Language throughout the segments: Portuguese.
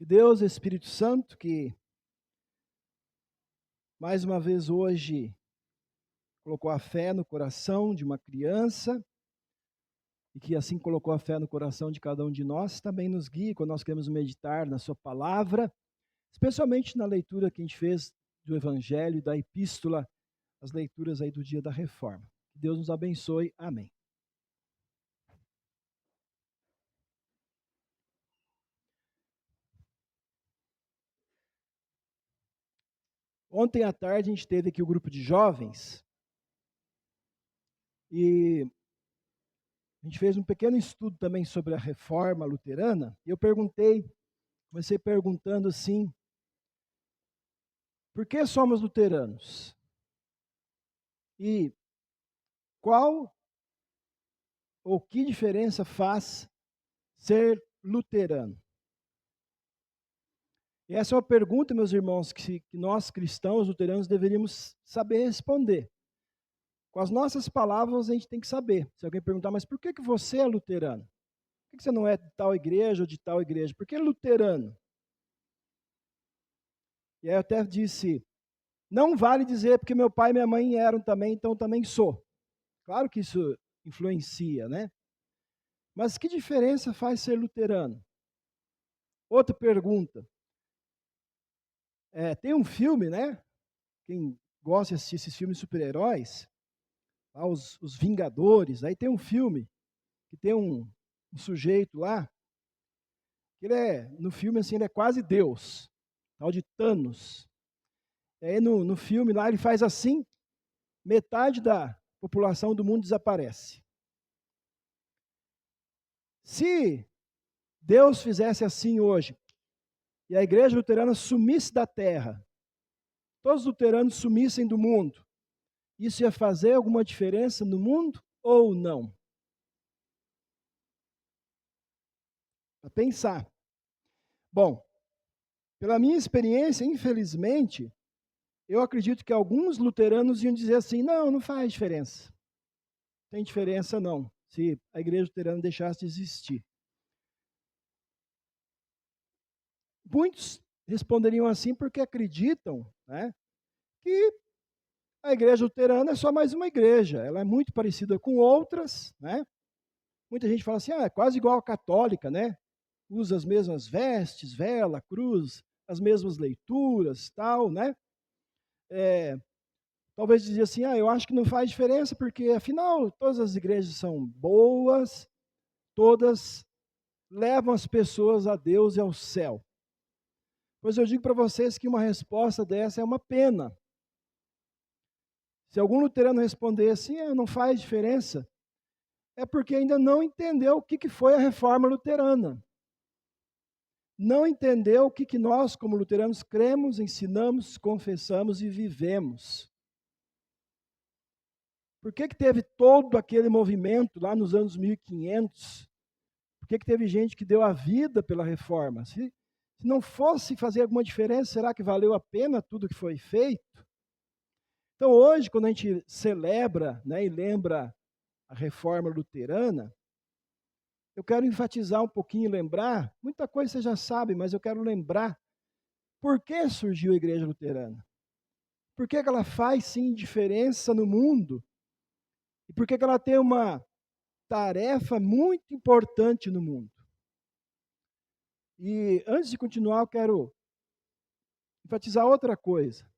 Que Deus, Espírito Santo, que mais uma vez hoje colocou a fé no coração de uma criança e que assim colocou a fé no coração de cada um de nós, também nos guie quando nós queremos meditar na sua palavra, especialmente na leitura que a gente fez do Evangelho e da Epístola, as leituras aí do dia da Reforma. Que Deus nos abençoe. Amém. Ontem à tarde a gente teve aqui o grupo de jovens e a gente fez um pequeno estudo também sobre a reforma luterana e eu comecei perguntando assim, por que somos luteranos? E qual ou que diferença faz ser luterano? E essa é uma pergunta, meus irmãos, que nós cristãos luteranos deveríamos saber responder. Com as nossas palavras a gente tem que saber. Se alguém perguntar, mas por que você é luterano? Por que você não é de tal igreja ou de tal igreja? Por que luterano? E aí eu até disse, não vale dizer porque meu pai e minha mãe eram também, então também sou. Claro que isso influencia, né? Mas que diferença faz ser luterano? Outra pergunta. Tem um filme, né? Quem gosta de assistir esses filmes de super-heróis, os Vingadores, aí tem um filme que tem um sujeito lá, que no filme assim, ele é quase Deus, tal de Thanos. E aí no filme lá ele faz assim, metade da população do mundo desaparece. Se Deus fizesse assim hoje, e a igreja luterana sumisse da terra, todos os luteranos sumissem do mundo, isso ia fazer alguma diferença no mundo ou não? Para pensar. Bom, pela minha experiência, infelizmente, eu acredito que alguns luteranos iam dizer assim, não faz diferença. Não tem diferença não, se a igreja luterana deixasse de existir. Muitos responderiam assim porque acreditam, né, que a igreja luterana é só mais uma igreja, ela é muito parecida com outras, né? Muita gente fala assim, é quase igual a católica, né? Usa as mesmas vestes, vela, cruz, as mesmas leituras, tal, né? Talvez dizia assim, eu acho que não faz diferença porque afinal todas as igrejas são boas, todas levam as pessoas a Deus e ao céu. Pois eu digo para vocês que uma resposta dessa é uma pena. Se algum luterano responder assim, não faz diferença, é porque ainda não entendeu o que foi a reforma luterana. Não entendeu o que nós, como luteranos, cremos, ensinamos, confessamos e vivemos. Por que teve todo aquele movimento lá nos anos 1500? Por que teve gente que deu a vida pela reforma? Se não fosse fazer alguma diferença, será que valeu a pena tudo que foi feito? Então hoje, quando a gente celebra, né, e lembra a reforma luterana, eu quero enfatizar um pouquinho, lembrar, muita coisa você já sabe, mas eu quero lembrar por que surgiu a igreja luterana. Por que ela faz sim diferença no mundo? E por que ela tem uma tarefa muito importante no mundo? E antes de continuar, eu quero enfatizar outra coisa.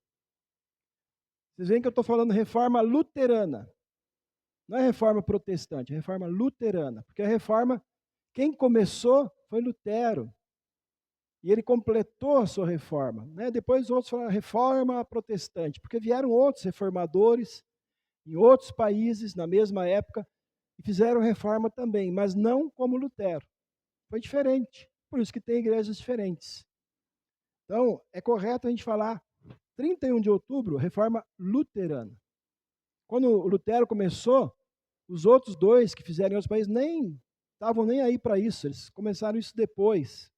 Vocês veem que eu estou falando reforma luterana. Não é reforma protestante, é reforma luterana. Porque a reforma, quem começou foi Lutero. E ele completou a sua reforma. Né? Depois outros falaram reforma protestante, porque vieram outros reformadores em outros países na mesma época e fizeram reforma também, mas não como Lutero. Foi diferente. Por isso que tem igrejas diferentes. Então, é correto a gente falar 31 de outubro, reforma luterana. Quando o Lutero começou, os outros dois que fizeram em outros países nem estavam nem aí para isso, eles começaram isso depois.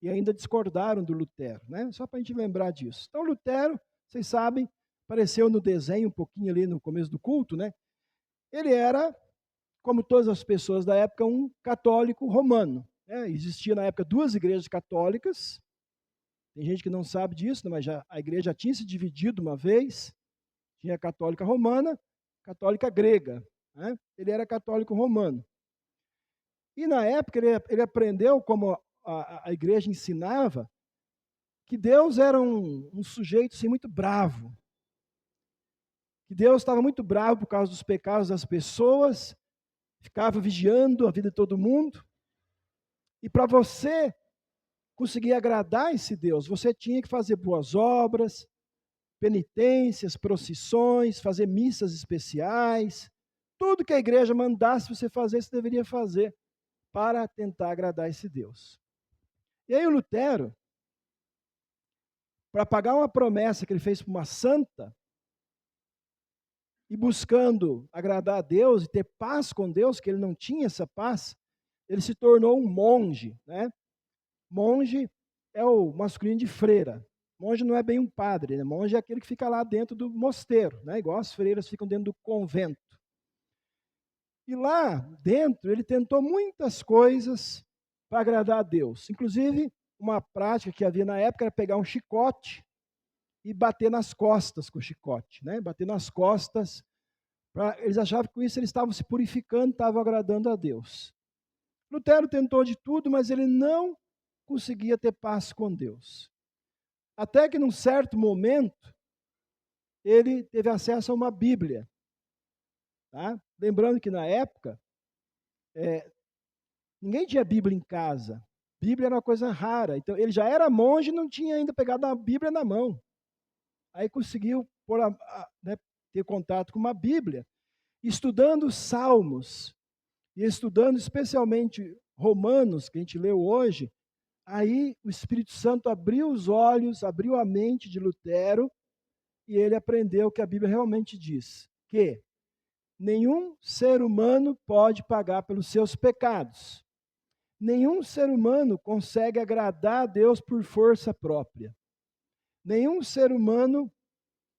E ainda discordaram do Lutero, né? Só para a gente lembrar disso. Então, Lutero, vocês sabem, apareceu no desenho um pouquinho ali no começo do culto, né? Ele era, como todas as pessoas da época, um católico romano. Existia na época 2 igrejas católicas. Tem gente que não sabe disso, né, mas a igreja já tinha se dividido uma vez. Tinha a católica romana, católica grega. Né? Ele era católico romano. E na época ele aprendeu, como a igreja ensinava, que Deus era um sujeito assim, muito bravo. Que Deus estava muito bravo por causa dos pecados das pessoas, ficava vigiando a vida de todo mundo. E para você conseguir agradar esse Deus, você tinha que fazer boas obras, penitências, procissões, fazer missas especiais. Tudo que a igreja mandasse você fazer, você deveria fazer para tentar agradar esse Deus. E aí o Lutero, para pagar uma promessa que ele fez para uma santa, e buscando agradar a Deus e ter paz com Deus, que ele não tinha essa paz, ele se tornou um monge. Né? Monge é o masculino de freira. Monge não é bem um padre, né? Monge é aquele que fica lá dentro do mosteiro, né? Igual as freiras ficam dentro do convento. E lá dentro ele tentou muitas coisas para agradar a Deus. Inclusive, uma prática que havia na época era pegar um chicote e bater nas costas com o chicote, né? Bater nas costas. Eles achavam que com isso eles estavam se purificando, estavam agradando a Deus. Lutero tentou de tudo, mas ele não conseguia ter paz com Deus. Até que num certo momento, ele teve acesso a uma Bíblia. Tá? Lembrando que na época, ninguém tinha Bíblia em casa. Bíblia era uma coisa rara. Então ele já era monge e não tinha ainda pegado a Bíblia na mão. Aí conseguiu ter contato com uma Bíblia, estudando os Salmos, e estudando especialmente Romanos, que a gente leu hoje. Aí o Espírito Santo abriu os olhos, abriu a mente de Lutero, e ele aprendeu o que a Bíblia realmente diz, que nenhum ser humano pode pagar pelos seus pecados. Nenhum ser humano consegue agradar a Deus por força própria. Nenhum ser humano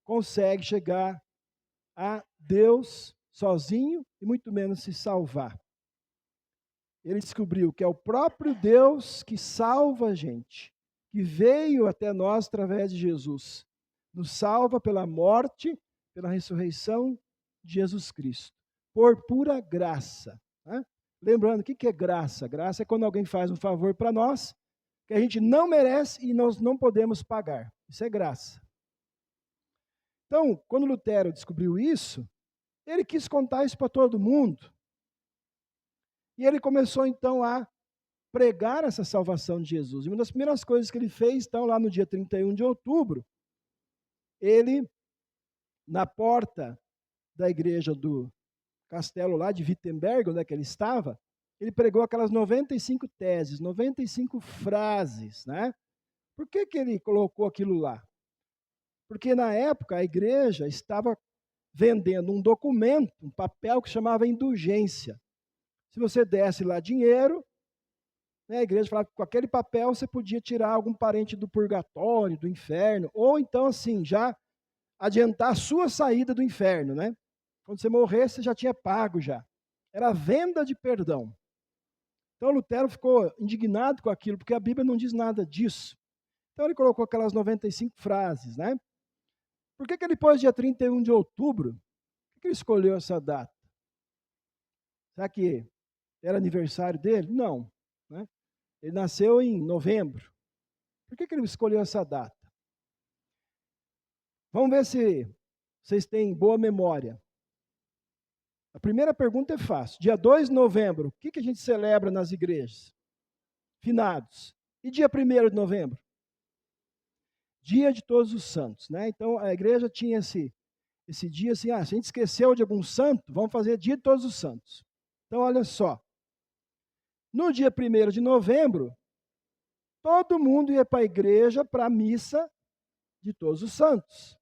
consegue chegar a Deus sozinho e muito menos se salvar. Ele descobriu que é o próprio Deus que salva a gente, que veio até nós através de Jesus. Nos salva pela morte, pela ressurreição de Jesus Cristo, por pura graça. Né? Lembrando, o que é graça? Graça é quando alguém faz um favor para nós, que a gente não merece e nós não podemos pagar. Isso é graça. Então, quando Lutero descobriu isso, ele quis contar isso para todo mundo. E ele começou, então, a pregar essa salvação de Jesus. E uma das primeiras coisas que ele fez, então, lá no dia 31 de outubro, ele, na porta da igreja do castelo lá de Wittenberg, onde é que ele estava, ele pregou aquelas 95 teses, 95 frases, né? Por que ele colocou aquilo lá? Porque na época a igreja estava vendendo um documento, um papel que chamava indulgência. Se você desse lá dinheiro, né, a igreja falava que com aquele papel você podia tirar algum parente do purgatório, do inferno, ou então assim, já adiantar a sua saída do inferno, né? Quando você morresse, você já tinha pago já. Era venda de perdão. Então Lutero ficou indignado com aquilo, porque a Bíblia não diz nada disso. Então ele colocou aquelas 95 frases, né? Por que ele pôs dia 31 de outubro? Por que ele escolheu essa data? Será que era aniversário dele? Não. Né? Ele nasceu em novembro. Por que ele escolheu essa data? Vamos ver se vocês têm boa memória. A primeira pergunta é fácil. Dia 2 de novembro, o que a gente celebra nas igrejas? Finados. E dia 1º de novembro? Dia de Todos os Santos. Né? Então, a igreja tinha esse dia assim, se a gente esqueceu de algum santo, vamos fazer dia de Todos os Santos. Então, olha só. No dia 1º de novembro, todo mundo ia para a igreja para a missa de Todos os Santos.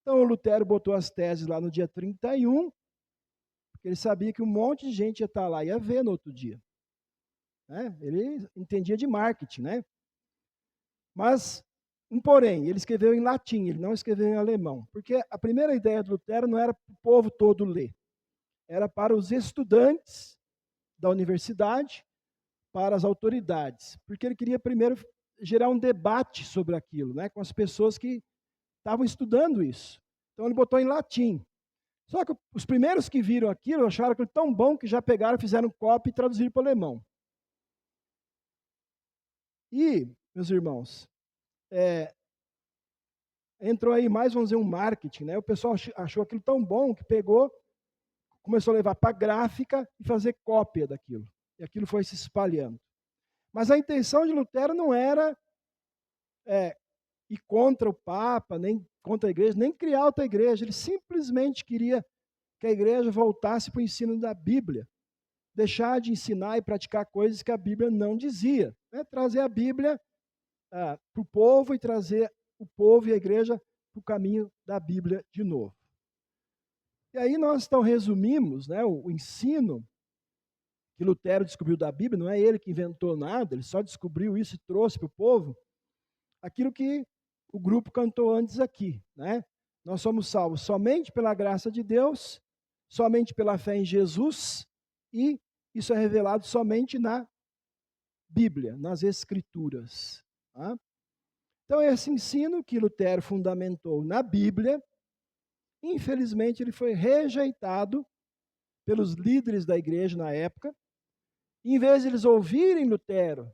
Então, o Lutero botou as teses lá no dia 31, porque ele sabia que um monte de gente ia estar lá, ia ver no outro dia. Né? Ele entendia de marketing, né? Mas, porém, ele escreveu em latim, ele não escreveu em alemão, porque a primeira ideia do Lutero não era para o povo todo ler, era para os estudantes da universidade, para as autoridades, porque ele queria primeiro gerar um debate sobre aquilo, né, com as pessoas que estavam estudando isso. Então ele botou em latim. Só que os primeiros que viram aquilo acharam aquilo tão bom que já pegaram, fizeram cópia e traduziram para o alemão. E, meus irmãos, entrou aí mais, vamos dizer, um marketing, né? O pessoal achou aquilo tão bom que pegou, começou a levar para a gráfica e fazer cópia daquilo. E aquilo foi se espalhando. Mas a intenção de Lutero não era ir contra o Papa, nem contra a igreja, nem criar outra igreja. Ele simplesmente queria que a igreja voltasse para o ensino da Bíblia. Deixar de ensinar e praticar coisas que a Bíblia não dizia. Né? Trazer a Bíblia para o povo e trazer o povo e a igreja para o caminho da Bíblia de novo. E aí nós então resumimos, né, o ensino que Lutero descobriu da Bíblia. Não é ele que inventou nada, ele só descobriu isso e trouxe para o povo aquilo que o grupo cantou antes aqui, né? Nós somos salvos somente pela graça de Deus, somente pela fé em Jesus, e isso é revelado somente na Bíblia, nas Escrituras. Tá? Então, esse ensino que Lutero fundamentou na Bíblia, infelizmente, ele foi rejeitado pelos líderes da igreja na época. Em vez de eles ouvirem Lutero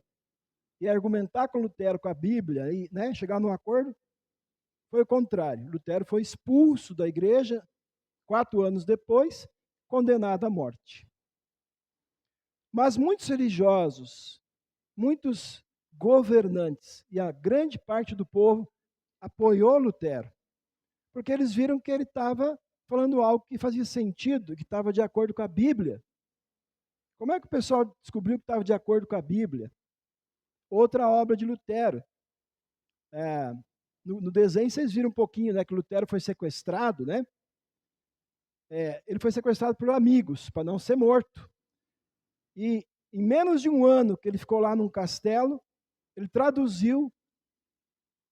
e argumentar com Lutero, com a Bíblia, e chegar num acordo, foi o contrário. Lutero foi expulso da igreja 4 anos depois, condenado à morte. Mas muitos religiosos, muitos governantes e a grande parte do povo apoiou Lutero, porque eles viram que ele estava falando algo que fazia sentido, que estava de acordo com a Bíblia. Como é que o pessoal descobriu que estava de acordo com a Bíblia? Outra obra de Lutero. No desenho vocês viram um pouquinho, né, que Lutero foi sequestrado, né? Ele foi sequestrado por amigos, para não ser morto. E em menos de um ano que ele ficou lá num castelo, ele traduziu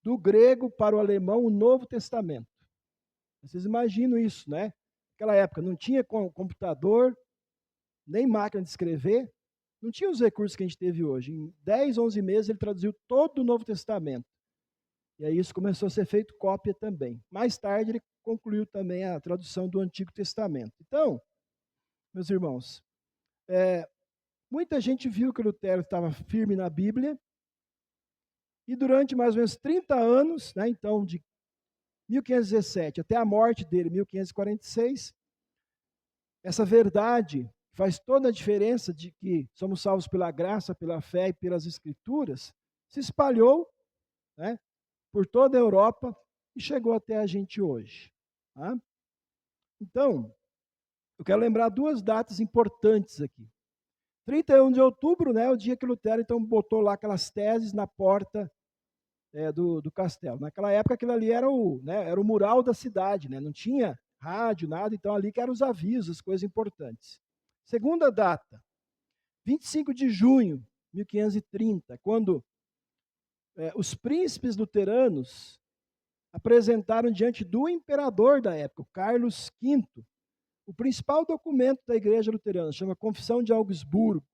do grego para o alemão o Novo Testamento. Vocês imaginam isso, né? Naquela época não tinha computador, nem máquina de escrever, não tinha os recursos que a gente teve hoje. Em 10, 11 meses ele traduziu todo o Novo Testamento. E aí isso começou a ser feito cópia também. Mais tarde ele concluiu também a tradução do Antigo Testamento. Então, meus irmãos, muita gente viu que Lutero estava firme na Bíblia, e durante mais ou menos 30 anos, né, então de 1517 até a morte dele, 1546, essa verdade faz toda a diferença de que somos salvos pela graça, pela fé e pelas Escrituras, se espalhou, né, por toda a Europa e chegou até a gente hoje. Tá? Então, eu quero lembrar 2 datas importantes aqui. 31 de outubro, né, o dia que Lutero então botou lá aquelas teses na porta do castelo. Naquela época aquilo ali era o mural da cidade, né, não tinha rádio, nada, então ali que eram os avisos, as coisas importantes. Segunda data, 25 de junho de 1530, quando os príncipes luteranos apresentaram diante do imperador da época, Carlos V, o principal documento da igreja luterana, chama Confissão de Augsburgo,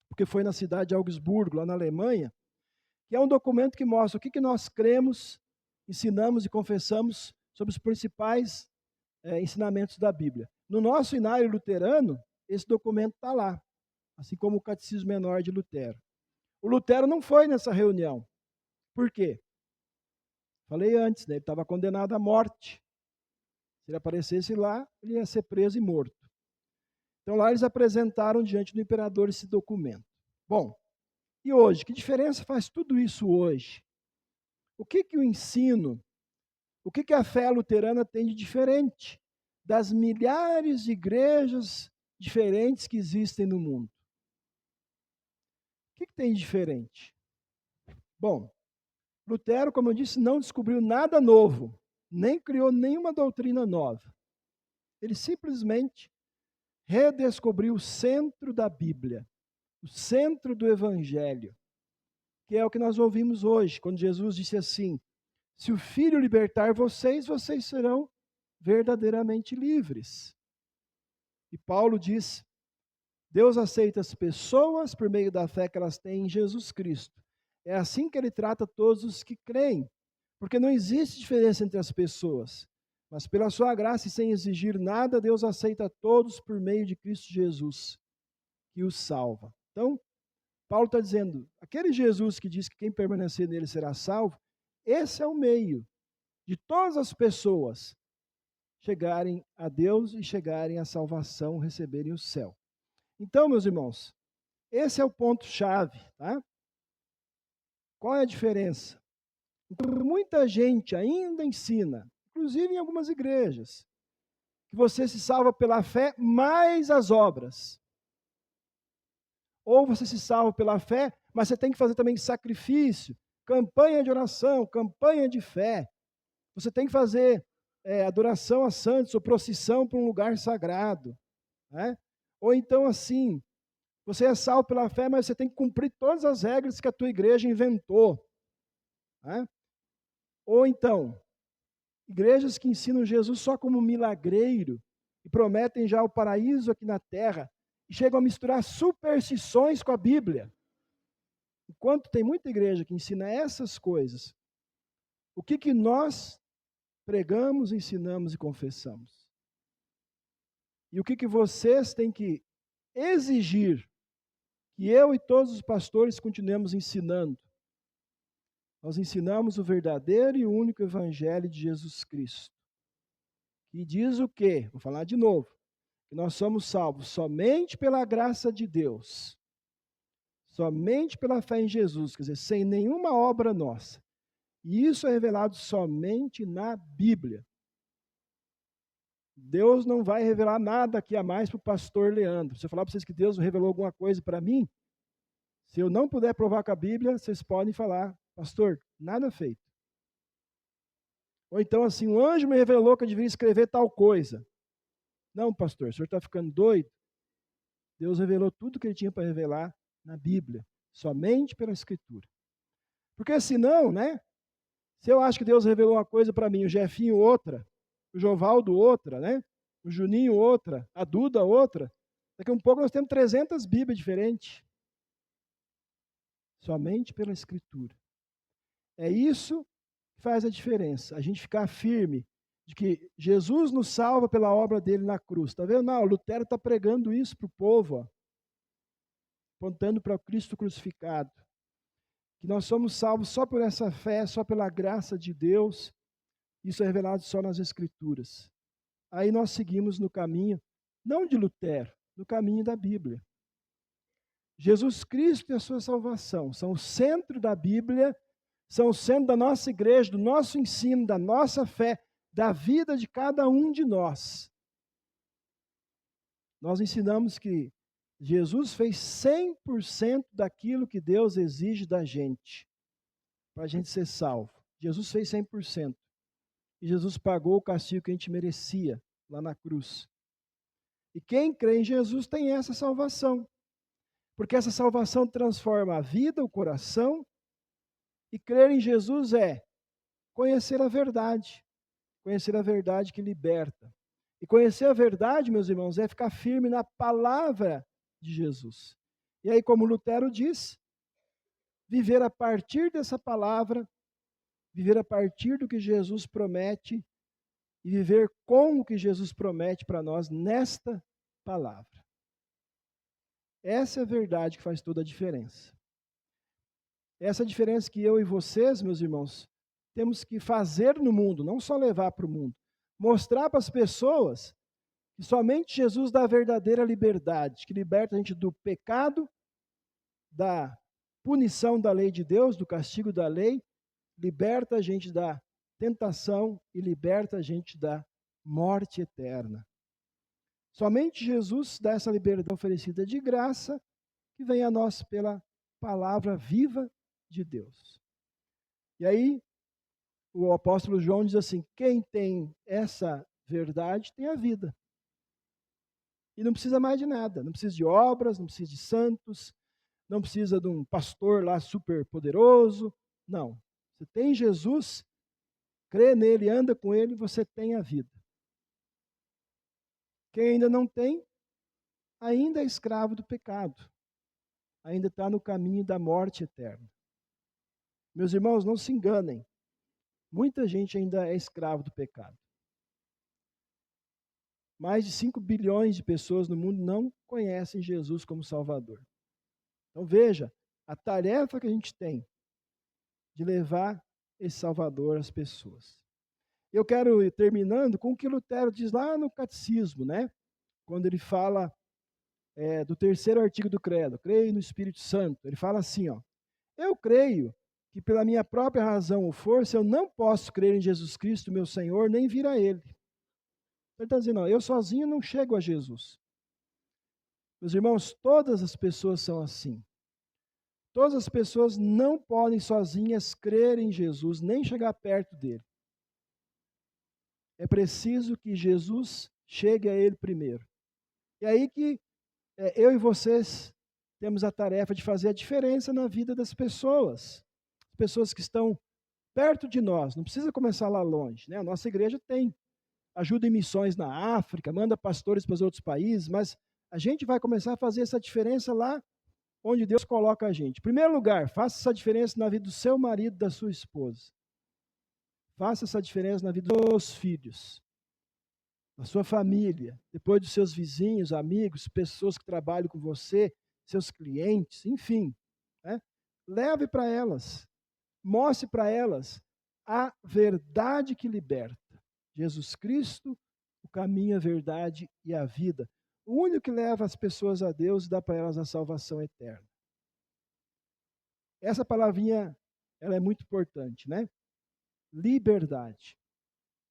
porque foi na cidade de Augsburgo, lá na Alemanha, que é um documento que mostra o que nós cremos, ensinamos e confessamos sobre os principais ensinamentos da Bíblia. No nosso inário luterano, esse documento está lá, assim como o Catecismo Menor de Lutero. O Lutero não foi nessa reunião. Por quê? Falei antes, né? Ele estava condenado à morte. Se ele aparecesse lá, ele ia ser preso e morto. Então lá eles apresentaram diante do imperador esse documento. Bom, e hoje? Que diferença faz tudo isso hoje? O que o ensino, o que a fé luterana tem de diferente das milhares de igrejas diferentes que existem no mundo? O que tem de diferente? Bom, Lutero, como eu disse, não descobriu nada novo, nem criou nenhuma doutrina nova. Ele simplesmente redescobriu o centro da Bíblia, o centro do Evangelho, que é o que nós ouvimos hoje, quando Jesus disse assim: se o Filho libertar vocês, vocês serão verdadeiramente livres. E Paulo diz: Deus aceita as pessoas por meio da fé que elas têm em Jesus Cristo. É assim que ele trata todos os que creem, porque não existe diferença entre as pessoas. Mas pela sua graça e sem exigir nada, Deus aceita todos por meio de Cristo Jesus, que os salva. Então, Paulo está dizendo, aquele Jesus que diz que quem permanecer nele será salvo, esse é o meio de todas as pessoas chegarem a Deus e chegarem à salvação, receberem o céu. Então, meus irmãos, esse é o ponto-chave, tá? Qual é a diferença? Muita gente ainda ensina, inclusive em algumas igrejas, que você se salva pela fé mais as obras. Ou você se salva pela fé, mas você tem que fazer também sacrifício, campanha de oração, campanha de fé. Você tem que fazer adoração a santos ou procissão para um lugar sagrado. Né? Ou então assim, você é salvo pela fé, mas você tem que cumprir todas as regras que a tua igreja inventou. Né? Ou então, igrejas que ensinam Jesus só como milagreiro e prometem já o paraíso aqui na terra e chegam a misturar superstições com a Bíblia. Enquanto tem muita igreja que ensina essas coisas, o que nós pregamos, ensinamos e confessamos? E o que vocês têm que exigir que eu e todos os pastores continuemos ensinando? Nós ensinamos o verdadeiro e único evangelho de Jesus Cristo. E diz o quê? Vou falar de novo. Que nós somos salvos somente pela graça de Deus. Somente pela fé em Jesus, quer dizer, sem nenhuma obra nossa. E isso é revelado somente na Bíblia. Deus não vai revelar nada aqui a mais para o pastor Leandro. Se eu falar para vocês que Deus revelou alguma coisa para mim, se eu não puder provar com a Bíblia, vocês podem falar, pastor, nada feito. Ou então assim, um anjo me revelou que eu deveria escrever tal coisa. Não, pastor, o senhor está ficando doido? Deus revelou tudo que ele tinha para revelar na Bíblia, somente pela Escritura. Porque senão, né? Se eu acho que Deus revelou uma coisa para mim, o Jefinho outra, o Jovaldo outra, né? O Juninho outra, a Duda outra, daqui a um pouco nós temos 300 Bíblias diferentes. Somente pela Escritura. É isso que faz a diferença, a gente ficar firme de que Jesus nos salva pela obra dele na cruz. Está vendo? Não, Lutero está pregando isso para o povo, ó, apontando para o Cristo crucificado. Que nós somos salvos só por essa fé, só pela graça de Deus. Isso é revelado só nas Escrituras. Aí nós seguimos no caminho, não de Lutero, no caminho da Bíblia. Jesus Cristo e a sua salvação são o centro da Bíblia, são o centro da nossa igreja, do nosso ensino, da nossa fé, da vida de cada um de nós. Nós ensinamos que Jesus fez 100% daquilo que Deus exige da gente, para a gente ser salvo. Jesus fez 100%. E Jesus pagou o castigo que a gente merecia lá na cruz. E quem crê em Jesus tem essa salvação. Porque essa salvação transforma a vida, o coração. E crer em Jesus é conhecer a verdade. Conhecer a verdade que liberta. E conhecer a verdade, meus irmãos, é ficar firme na palavra de Jesus. E aí, como Lutero diz, viver a partir dessa palavra, viver a partir do que Jesus promete e viver com o que Jesus promete para nós nesta palavra. Essa é a verdade que faz toda a diferença. Essa é a diferença que eu e vocês, meus irmãos, temos que fazer no mundo, não só levar para o mundo. Mostrar para as pessoas que somente Jesus dá a verdadeira liberdade, que liberta a gente do pecado, da punição da lei de Deus, do castigo da lei, liberta a gente da tentação e liberta a gente da morte eterna. Somente Jesus dá essa liberdade oferecida de graça, que vem a nós pela palavra viva de Deus. E aí, o apóstolo João diz assim, quem tem essa verdade tem a vida. E não precisa mais de nada, não precisa de obras, não precisa de santos, não precisa de um pastor lá super poderoso, não. Você tem Jesus, crê nele, anda com ele, você tem a vida. Quem ainda não tem, ainda é escravo do pecado, ainda está no caminho da morte eterna. Meus irmãos, não se enganem, muita gente ainda é escravo do pecado. Mais de 5 bilhões de pessoas no mundo não conhecem Jesus como Salvador. Então veja, a tarefa que a gente tem de levar esse Salvador às pessoas. Eu quero ir terminando com o que Lutero diz lá no Catecismo, né? Quando ele fala do terceiro artigo do Credo, creio no Espírito Santo. Ele fala assim, ó, eu creio que pela minha própria razão ou força eu não posso crer em Jesus Cristo, meu Senhor, nem vir a Ele. Ele está dizendo, ó, eu sozinho não chego a Jesus. Meus irmãos, todas as pessoas são assim. Todas as pessoas não podem sozinhas crer em Jesus, nem chegar perto dele. É preciso que Jesus chegue a ele primeiro. E aí que eu e vocês temos a tarefa de fazer a diferença na vida das pessoas. As pessoas que estão perto de nós, não precisa começar lá longe, né? A nossa igreja tem ajuda em missões na África, manda pastores para os outros países, mas a gente vai começar a fazer essa diferença lá onde Deus coloca a gente. Em primeiro lugar, faça essa diferença na vida do seu marido, da sua esposa. Faça essa diferença na vida dos seus filhos, na sua família, depois dos seus vizinhos, amigos, pessoas que trabalham com você, seus clientes, enfim. Né? Leve para elas, mostre para elas a verdade que liberta. Jesus Cristo, o caminho, a verdade e a vida. O único que leva as pessoas a Deus e dá para elas a salvação eterna. Essa palavrinha, ela é muito importante, né? Liberdade.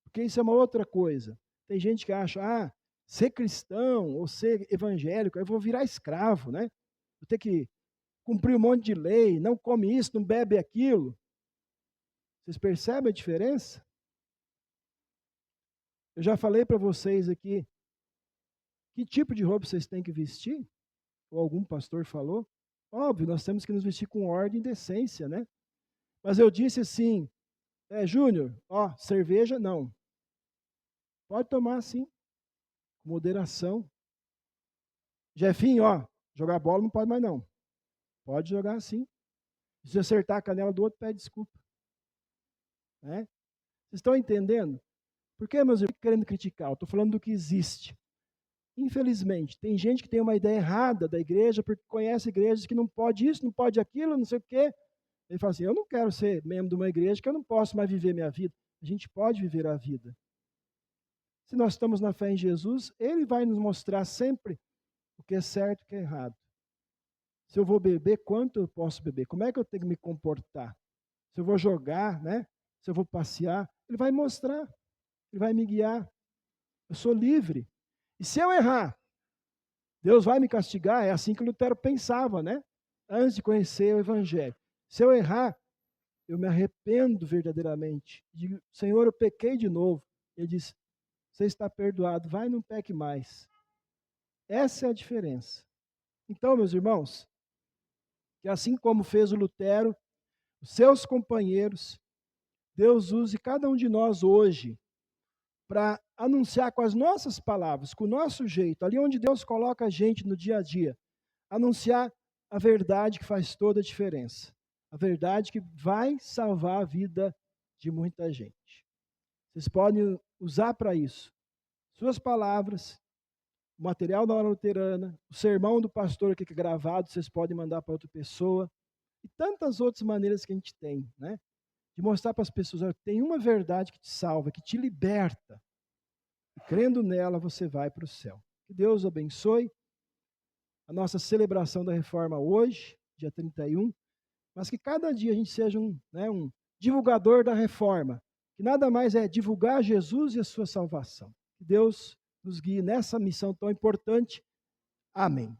Porque isso é uma outra coisa. Tem gente que acha, ser cristão ou ser evangélico, eu vou virar escravo, né? Vou ter que cumprir um monte de lei, não come isso, não bebe aquilo. Vocês percebem a diferença? Eu já falei para vocês aqui, que tipo de roupa vocês têm que vestir? Ou algum pastor falou? Óbvio, nós temos que nos vestir com ordem e decência, né? Mas eu disse assim, Júnior, cerveja não. Pode tomar sim, com moderação. Jefinho, jogar bola não pode mais não. Pode jogar sim. Se acertar a canela do outro, pede desculpa. Né? Vocês estão entendendo? Por que, meus irmãos, querendo criticar? Eu estou falando do que existe. Infelizmente, tem gente que tem uma ideia errada da igreja, porque conhece igrejas que não pode isso, não pode aquilo, não sei o quê. Ele fala assim, eu não quero ser membro de uma igreja que eu não posso mais viver minha vida. A gente pode viver a vida. Se nós estamos na fé em Jesus, Ele vai nos mostrar sempre o que é certo e o que é errado. Se eu vou beber, quanto eu posso beber? Como é que eu tenho que me comportar? Se eu vou jogar, né? Se eu vou passear, Ele vai mostrar. Ele vai me guiar. Eu sou livre. E se eu errar, Deus vai me castigar? É assim que Lutero pensava, né? Antes de conhecer o Evangelho. Se eu errar, eu me arrependo verdadeiramente. Digo, Senhor, eu pequei de novo. Ele diz, você está perdoado, vai e não peque mais. Essa é a diferença. Então, meus irmãos, que assim como fez o Lutero, os seus companheiros, Deus use cada um de nós hoje para anunciar com as nossas palavras, com o nosso jeito, ali onde Deus coloca a gente no dia a dia, anunciar a verdade que faz toda a diferença. A verdade que vai salvar a vida de muita gente. Vocês podem usar para isso suas palavras, o material da hora luterana, o sermão do pastor aqui que é gravado, vocês podem mandar para outra pessoa, e tantas outras maneiras que a gente tem, né? De mostrar para as pessoas, tem uma verdade que te salva, que te liberta. E crendo nela, você vai para o céu. Que Deus abençoe a nossa celebração da reforma hoje, dia 31, mas que cada dia a gente seja um divulgador da reforma, que nada mais é divulgar Jesus e a sua salvação. Que Deus nos guie nessa missão tão importante. Amém.